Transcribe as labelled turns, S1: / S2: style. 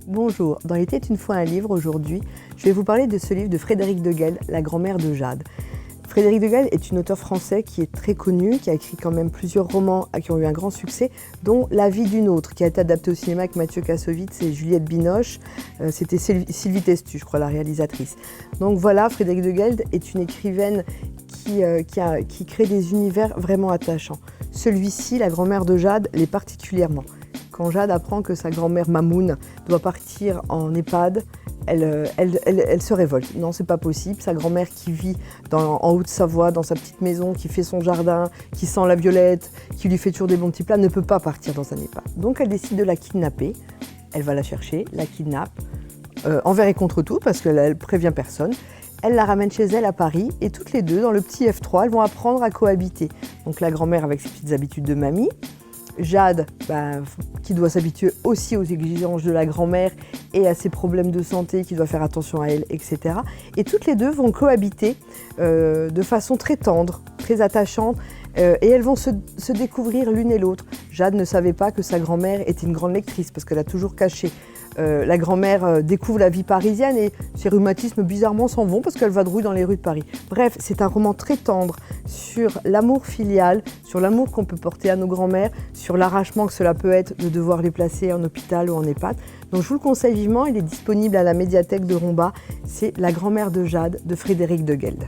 S1: Bonjour, dans Il était une fois un livre, aujourd'hui, je vais vous parler de ce livre de Frédéric de Gueldre, La grand-mère de Jade. Frédéric de Gueldre est une auteure français qui est très connue, qui a écrit quand même plusieurs romans qui ont eu un grand succès, dont La vie d'une autre, qui a été adapté au cinéma avec Mathieu Kassovitz et Juliette Binoche. C'était Sylvie Testu, je crois, la réalisatrice. Donc voilà, Frédéric de Gueldre est une écrivaine qui crée des univers vraiment attachants. Celui-ci, La grand-mère de Jade, l'est particulièrement. Quand Jade apprend que sa grand-mère Mamoun doit partir en EHPAD, elle se révolte. Non, c'est pas possible. Sa grand-mère qui vit en Haute-Savoie, dans sa petite maison, qui fait son jardin, qui sent la violette, qui lui fait toujours des bons petits plats, ne peut pas partir dans un EHPAD. Donc elle décide de la kidnapper. Elle va la chercher, la kidnappe, envers et contre tout, parce qu'elle prévient personne. Elle la ramène chez elle à Paris et toutes les deux, dans le petit F3, elles vont apprendre à cohabiter. Donc la grand-mère avec ses petites habitudes de mamie, Jade, qui doit s'habituer aussi aux exigences de la grand-mère et à ses problèmes de santé, qui doit faire attention à elle, etc. Et toutes les deux vont cohabiter de façon très tendre, très attachante, et elles vont se découvrir l'une et l'autre. Jade ne savait pas que sa grand-mère était une grande lectrice, parce qu'elle a toujours caché. La grand-mère découvre la vie parisienne et ses rhumatismes bizarrement s'en vont parce qu'elle vadrouille dans les rues de Paris. Bref, c'est un roman très tendre sur l'amour filial, sur l'amour qu'on peut porter à nos grands-mères, sur l'arrachement que cela peut être de devoir les placer en hôpital ou en EHPAD. Donc je vous le conseille vivement, il est disponible à la médiathèque de Romba. C'est La grand-mère de Jade de Frédéric de Gueldre.